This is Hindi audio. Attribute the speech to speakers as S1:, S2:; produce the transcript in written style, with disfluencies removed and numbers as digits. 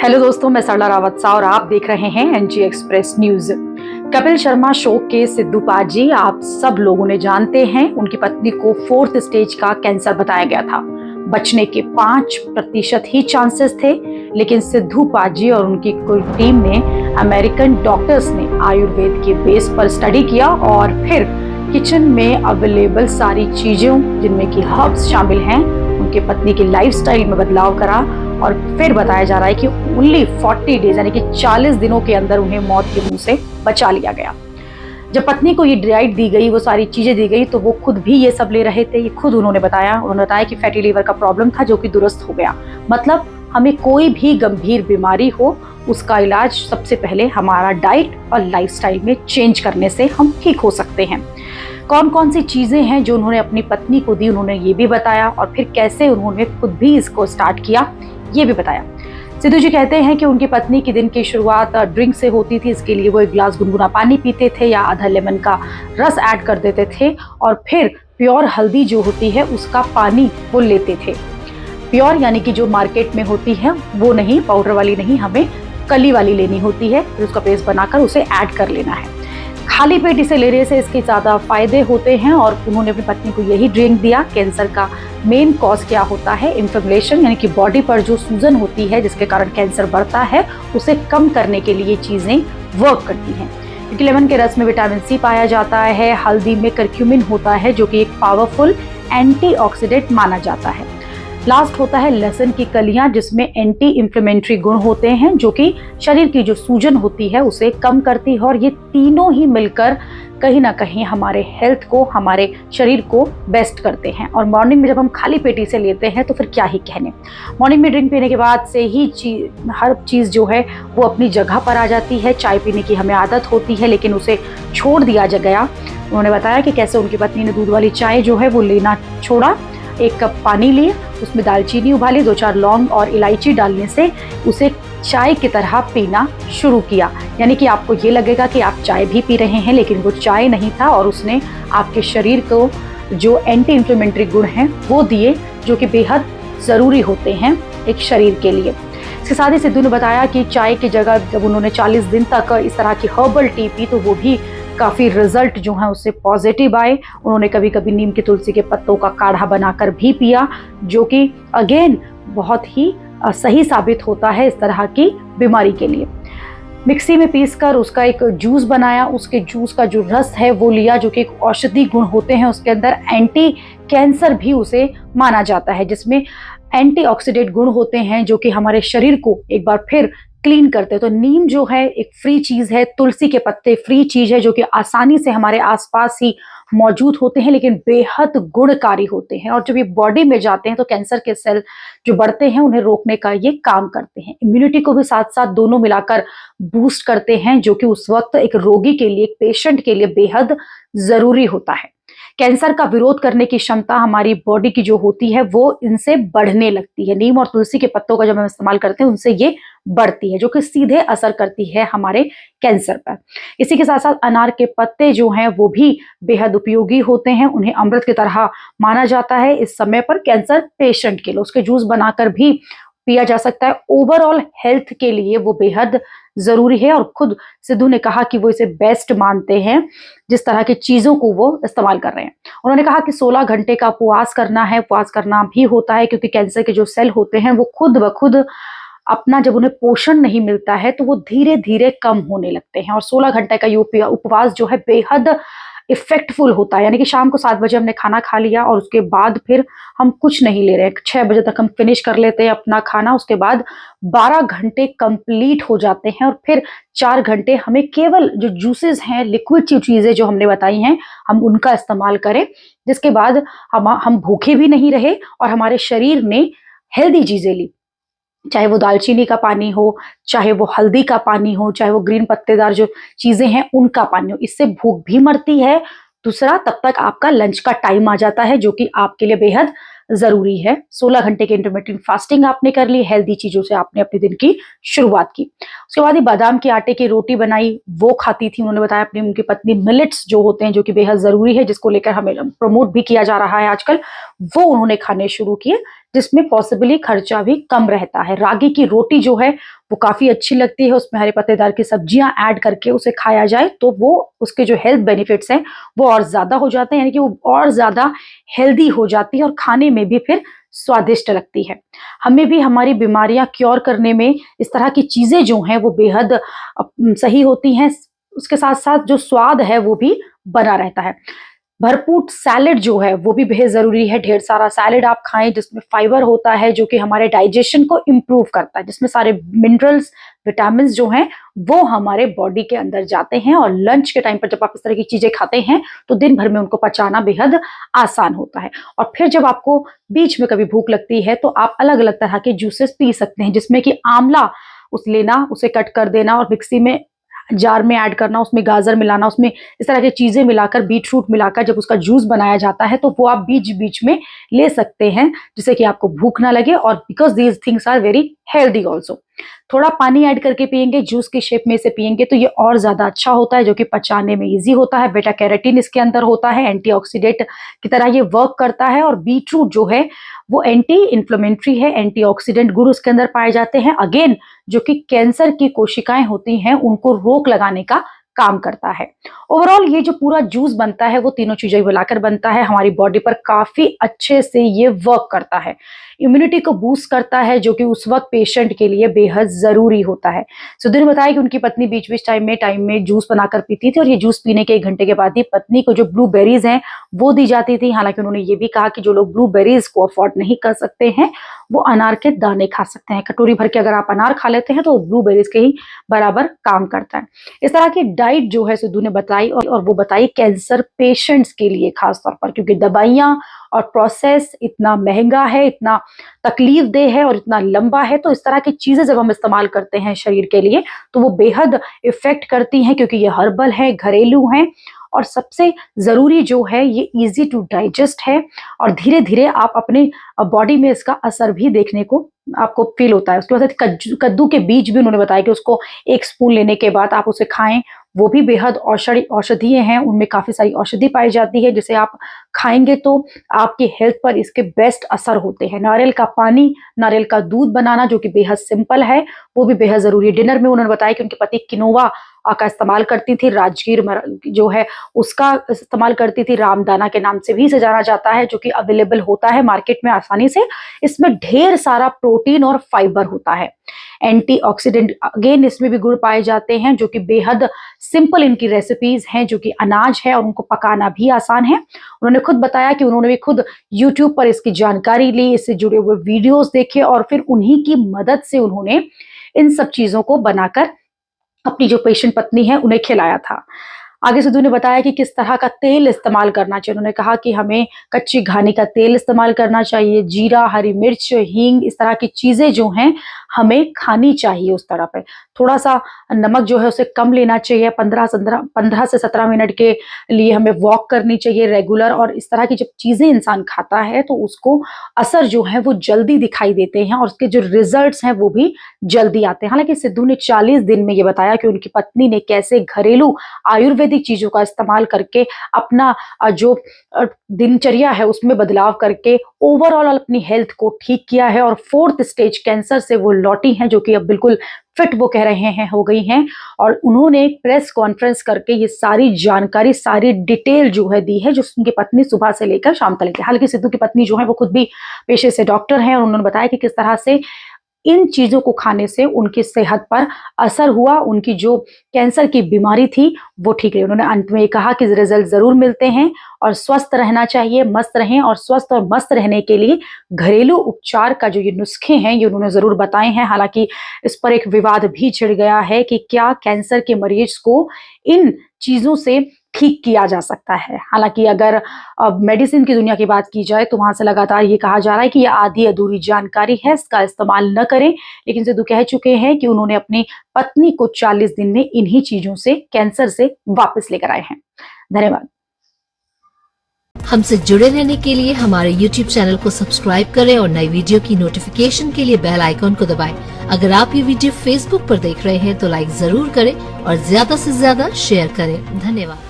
S1: हेलो दोस्तों, मैं सरला रावत सा और आप देख रहे हैं NG express news. Kapil Sharma show के सिद्धू पाजी आप सब लोगों ने जानते हैं, उनकी पत्नी को 4th स्टेज का कैंसर बताया गया था। बचने के 5% ही चांसेस थे, लेकिन सिद्धू पाजी और उनकी कुल टीम ने, अमेरिकन डॉक्टर्स ने आयुर्वेद के बेस पर स्टडी किया और फिर किचन में अवेलेबल सारी चीजों जिनमें कि हर्ब्स शामिल हैं, उनकी पत्नी की लाइफस्टाइल में बदलाव करा और फिर बताया जा रहा है कि ओनली 40 डेज यानी कि 40 दिनों के अंदर उन्हें मौत के मुंह से बचा लिया गया। जब पत्नी को ये डाइट दी गई, वो सारी चीजें दी गई, तो वो खुद भी ये सब ले रहे थे। ये खुद उन्होंने बताया कि फैटी लीवर का प्रॉब्लम था जो कि दुरुस्त हो गया। मतलब हमें कोई भी गंभीर बीमारी हो, उसका इलाज सबसे पहले हमारा डाइट और लाइफस्टाइल में चेंज करने से हम ठीक हो सकते हैं। कौन कौन सी चीजें हैं जो उन्होंने अपनी पत्नी को दी, उन्होंने ये भी बताया और फिर कैसे उन्होंने खुद भी इसको स्टार्ट किया, ये भी बताया। सिद्धू जी कहते हैं कि उनकी पत्नी की दिन की शुरुआत ड्रिंक से होती थी। इसके लिए वो 1 गिलास गुनगुना पानी पीते थे या आधा लेमन का रस ऐड कर देते थे और फिर प्योर हल्दी जो होती है उसका पानी वो लेते थे। प्योर यानी कि जो मार्केट में होती है वो नहीं, पाउडर वाली नहीं, हमें कली वाली लेनी होती है। फिर उसका पेस्ट बनाकर उसे ऐड कर लेना है। खाली पेट इसे लेने से इसके ज़्यादा फायदे होते हैं और उन्होंने अपनी पत्नी को यही ड्रिंक दिया। कैंसर का मेन कॉज क्या होता है? इन्फ्लेमेशन, यानी कि बॉडी पर जो सूजन होती है जिसके कारण कैंसर बढ़ता है, उसे कम करने के लिए चीज़ें वर्क करती हैं। क्योंकि लेमन के रस में विटामिन सी पाया जाता है, हल्दी में करक्यूमिन होता है जो कि एक पावरफुल एंटीऑक्सीडेंट माना जाता है। लास्ट होता है लहसुन की कलियां, जिसमें एंटी इंफ्लेमेटरी गुण होते हैं जो कि शरीर की जो सूजन होती है उसे कम करती है। और ये तीनों ही मिलकर कहीं ना कहीं हमारे हेल्थ को, हमारे शरीर को बेस्ट करते हैं। और मॉर्निंग में जब हम खाली पेट इसे लेते हैं तो फिर क्या ही कहने। मॉर्निंग में ड्रिंक पीने के बाद से ही हर चीज़ जो है वो अपनी जगह पर आ जाती है। चाय पीने की हमें आदत होती है लेकिन उसे छोड़ दिया गया। उन्होंने बताया कि कैसे उनकी पत्नी ने दूध वाली चाय जो है वो लेना छोड़ा। 1 कप पानी लिए, उसमें दालचीनी उबाली, 2-4 लौंग और इलायची डालने से उसे चाय की तरह पीना शुरू किया। यानी कि आपको ये लगेगा कि आप चाय भी पी रहे हैं, लेकिन वो चाय नहीं था और उसने आपके शरीर को जो एंटी इंफ्लेमेटरी गुण हैं वो दिए, जो कि बेहद ज़रूरी होते हैं एक शरीर के लिए। इसके साथ ही सिद्धू ने बताया कि चाय की जगह जब उन्होंने 40 दिन तक इस तरह की हर्बल टी पी तो वो भी काफ़ी रिजल्ट जो है उससे पॉजिटिव आए। उन्होंने कभी कभी नीम की तुलसी के पत्तों का काढ़ा बनाकर भी पिया, जो कि अगेन बहुत ही सही साबित होता है इस तरह की बीमारी के लिए। मिक्सी में पीसकर उसका एक जूस बनाया, उसके जूस का जो रस है वो लिया, जो कि एक औषधि गुण होते हैं उसके अंदर। एंटी कैंसर भी उसे माना जाता है, जिसमें एंटीऑक्सीडेंट गुण होते हैं जो कि हमारे शरीर को एक बार फिर क्लीन करते हैं। तो नीम जो है एक फ्री चीज है, तुलसी के पत्ते फ्री चीज है जो कि आसानी से हमारे आसपास ही मौजूद होते हैं लेकिन बेहद गुणकारी होते हैं। और जब ये बॉडी में जाते हैं तो कैंसर के सेल जो बढ़ते हैं उन्हें रोकने का ये काम करते हैं। इम्यूनिटी को भी साथ साथ दोनों मिलाकर बूस्ट करते हैं, जो कि उस वक्त एक रोगी के लिए, एक पेशेंट के लिए बेहद जरूरी होता है। कैंसर का विरोध करने की क्षमता हमारी बॉडी की जो होती है वो इनसे बढ़ने लगती है। नीम और तुलसी के पत्तों का जब हम इस्तेमाल करते हैं उनसे ये बढ़ती है, जो कि सीधे असर करती है हमारे कैंसर पर। इसी के साथ साथ अनार के पत्ते जो हैं वो भी बेहद उपयोगी होते हैं। उन्हें अमृत की तरह माना जाता है इस समय पर कैंसर पेशेंट के लिए। उसके जूस बनाकर भी पिया जा सकता है। ओवरऑल हेल्थ के लिए वो बेहद जरूरी है और खुद सिद्धू ने कहा कि वो इसे बेस्ट मानते हैं जिस तरह की चीजों को वो इस्तेमाल कर रहे हैं। उन्होंने कहा कि 16 घंटे का उपवास करना है। उपवास करना भी होता है क्योंकि कैंसर के जो सेल होते हैं वो खुद ब खुद अपना, जब उन्हें पोषण नहीं मिलता है तो वो धीरे धीरे कम होने लगते हैं। और 16 घंटे का ये उपवास जो है बेहद इफेक्टफुल होता है। यानी कि शाम को 7 बजे हमने खाना खा लिया और उसके बाद फिर हम कुछ नहीं ले रहे हैं। 6 बजे तक हम फिनिश कर लेते हैं अपना खाना, उसके बाद 12 घंटे कंप्लीट हो जाते हैं और फिर 4 घंटे हमें केवल जो जूसेस हैं, लिक्विड चीजें जो हमने बताई हैं, हम उनका इस्तेमाल करें, जिसके बाद हम भूखे भी नहीं रहे और हमारे शरीर ने हेल्दी चीजें ली। चाहे वो दालचीनी का पानी हो, चाहे वो हल्दी का पानी हो, चाहे वो ग्रीन पत्तेदार जो चीजें हैं उनका पानी हो। इससे भूख भी मरती है। दूसरा, तब तक आपका लंच का टाइम आ जाता है जो कि आपके लिए बेहद जरूरी है। 16 घंटे की इंटरमिटेंट फास्टिंग आपने कर ली, हेल्दी चीजों से आपने अपने दिन की शुरुआत की। उसके बाद ही बादाम के आटे की रोटी बनाई, वो खाती थी। उन्होंने बताया अपनी उनकी पत्नी मिलेट्स जो होते हैं, जो कि बेहद जरूरी है, जिसको लेकर हमें प्रमोट भी किया जा रहा है आजकल, वो उन्होंने खाने शुरू किए। जिसमें पॉसिबली खर्चा भी कम रहता है। रागी की रोटी जो है वो काफ़ी अच्छी लगती है, उसमें हरे पत्तेदार की सब्जियाँ ऐड करके उसे खाया जाए तो वो उसके जो हेल्थ बेनिफिट्स हैं वो और ज़्यादा हो जाते हैं, यानी कि वो और ज़्यादा हेल्दी हो जाती है और खाने में भी फिर स्वादिष्ट लगती है। हमें भी हमारी बीमारियाँ क्योर करने में इस तरह की चीज़ें जो हैं वो बेहद सही होती हैं। उसके साथ-साथ जो स्वाद है वो भी बना रहता है। भरपूर सैलेड जो है वो भी बेहद ज़रूरी है। ढेर सारा सैलेड आप खाएँ जिसमें फाइबर होता है जो कि हमारे डाइजेशन को इम्प्रूव करता है, जिसमें सारे मिनरल्स, विटामिन्स जो हैं वो हमारे बॉडी के अंदर जाते हैं और लंच के टाइम पर जब आप इस तरह की चीज़ें खाते हैं तो दिन भर में उनको पचाना बेहद आसान होता है। और फिर जब आपको बीच में कभी भूख लगती है तो आप अलग-अलग तरह के जूसेस पी सकते हैं, जिसमें कि आंवला लेना, उसे कट कर देना और मिक्सी में जार में ऐड करना, उसमें गाजर मिलाना, उसमें इस तरह की चीज़ें मिलाकर, बीटरूट मिलाकर जब उसका जूस बनाया जाता है तो वो आप बीच-बीच में ले सकते हैं, जिससे कि आपको भूख ना लगे और because these things are very healthy also. थोड़ा पानी ऐड करके पिएँगे, जूस की शेप में इसे पिएँगे तो ये और ज़्यादा अच्छा होता है, जो कि पचाने में ईज़ी होता है। बीटा कैरोटीन इसके अंदर होता है, एंटीऑक्सीडेंट की तरह ये वर्क करता है और बीटरूट जो है वो एंटी इन्फ्लेमेटरी है, एंटीऑक्सीडेंट गुण उसके अंदर पाए जाते हैं। अगेन जो कि कैंसर की कोशिकाएं होती हैं उनको रोक लगाने का काम करता है। ओवरऑल ये जो पूरा जूस बनता है वो तीनों चीजें मिलाकर बनता है, हमारी बॉडी पर काफी अच्छे से ये वर्क करता है। इम्यूनिटी को बूस्ट करता है जो कि उस वक्त पेशेंट के लिए बेहद जरूरी होता है। सुधीर ने बताया कि उनकी पत्नी बीच बीच टाइम में जूस बनाकर पीती थी और ये जूस पीने के 1 घंटे के बाद ही पत्नी को जो ब्लूबेरीज हैं वो दी जाती थी। हालांकि उन्होंने ये भी कहा कि जो लोग ब्लूबेरीज को अफोर्ड नहीं कर सकते हैं वो अनार के दाने खा सकते हैं। कटोरी भर के अगर आप अनार खा लेते हैं तो ब्लूबेरीज के ही बराबर काम करता है। इस तरह की डाइट जो है सिद्धू ने बताई और वो बताई कैंसर पेशेंट्स के लिए खास तौर पर, क्योंकि दवाइयां और प्रोसेस इतना महंगा है, इतना तकलीफ देह है और इतना लंबा है, तो इस तरह की चीजें जब हम इस्तेमाल करते हैं शरीर के लिए तो वो बेहद इफेक्ट करती हैं, क्योंकि ये हर्बल है, घरेलू हैं और सबसे जरूरी जो है ये इजी टू डाइजेस्ट है और धीरे धीरे आप अपने बॉडी में इसका असर भी देखने को आपको फील होता है। उसके बाद कद्दू के बीज भी उन्होंने बताया कि उसको 1 स्पून लेने के बाद आप उसे खाएं, वो भी बेहद औषधीय हैं, उनमें काफी सारी औषधि पाई जाती है जिसे आप खाएंगे तो आपकी हेल्थ पर इसके बेस्ट असर होते हैं। नारियल का पानी, नारियल का दूध बनाना जो कि बेहद सिंपल है वो भी बेहद जरूरी है। डिनर में उन्होंने बताया कि उनके पति किनोवा का इस्तेमाल करती थी, राजगीर जो है उसका इस्तेमाल करती थी, रामदाना के नाम से भी इसे जाना जाता है, जो कि अवेलेबल होता है मार्केट में आसानी से। इसमें ढेर सारा प्रोटीन और फाइबर होता है। एंटीऑक्सीडेंट अगेन इसमें भी गुण पाए जाते हैं जो कि बेहद सिंपल इनकी रेसिपीज हैं, जो कि अनाज है और उनको पकाना भी आसान है। उन्होंने खुद बताया कि उन्होंने भी खुद यूट्यूब पर इसकी जानकारी ली, इससे जुड़े हुए वीडियोस देखे और फिर उन्हीं की मदद से उन्होंने इन सब चीजों को बनाकर अपनी जो पेशेंट पत्नी है उन्हें खिलाया था। आगे सिद्धू ने बताया कि किस तरह का तेल इस्तेमाल करना चाहिए। उन्होंने कहा कि हमें कच्ची घानी का तेल इस्तेमाल करना चाहिए, जीरा, हरी मिर्च, हींग, इस तरह की चीजें जो हैं हमें खानी चाहिए उस तरह पे। थोड़ा सा नमक जो है उसे कम लेना चाहिए। 15 से 17 मिनट के लिए हमें वॉक करनी चाहिए रेगुलर। और इस तरह की जब चीजें इंसान खाता है तो उसको असर जो है वो जल्दी दिखाई देते हैं और उसके जो रिजल्ट्स हैं वो भी जल्दी आते हैं। हालांकि सिद्धू ने 40 दिन में ये बताया कि उनकी पत्नी ने कैसे घरेलू आयुर्वेदिक चीजों का इस्तेमाल करके अपना जो दिनचर्या है उसमें बदलाव करके ओवरऑल अपनी हेल्थ को ठीक किया है और 4th स्टेज कैंसर से वो लौटी हैं, जो कि अब बिल्कुल फिट वो कह रहे हैं हो गई हैं। और उन्होंने एक प्रेस कॉन्फ्रेंस करके ये सारी जानकारी, सारी डिटेल जो है दी है, जो उनकी पत्नी सुबह से लेकर शाम तक लेती है। हालांकि सिद्धू की पत्नी जो है वो खुद भी पेशे से डॉक्टर हैं और उन्होंने बताया कि किस तरह से इन चीजों को खाने से उनकी सेहत पर असर हुआ, उनकी जो कैंसर की बीमारी थी वो ठीक रही। उन्होंने अंत में ये कहा कि रिजल्ट जरूर मिलते हैं और स्वस्थ रहना चाहिए, मस्त रहें। और स्वस्थ और मस्त रहने के लिए घरेलू उपचार का जो ये नुस्खे हैं ये उन्होंने जरूर बताए हैं। हालांकि इस पर एक विवाद भी छिड़ गया है कि क्या कैंसर के मरीज को इन चीजों से ठीक किया जा सकता है। हालांकि अगर अब मेडिसिन की दुनिया की बात की जाए तो वहां से लगातार ये कहा जा रहा है कि ये आधी अधूरी जानकारी है, इसका इस्तेमाल न करें। लेकिन सिद्धू कह चुके हैं कि उन्होंने अपनी पत्नी को 40 दिन में इन्हीं चीजों से, कैंसर से वापस लेकर आए हैं। धन्यवाद।
S2: हमसे जुड़े रहने के लिए हमारे YouTube चैनल को सब्सक्राइब करें और नई वीडियो की नोटिफिकेशन के लिए बेल आइकॉन को दबाएं। अगर आप ये वीडियो Facebook पर देख रहे हैं तो लाइक जरूर करें और ज्यादा से ज्यादा शेयर करें। धन्यवाद।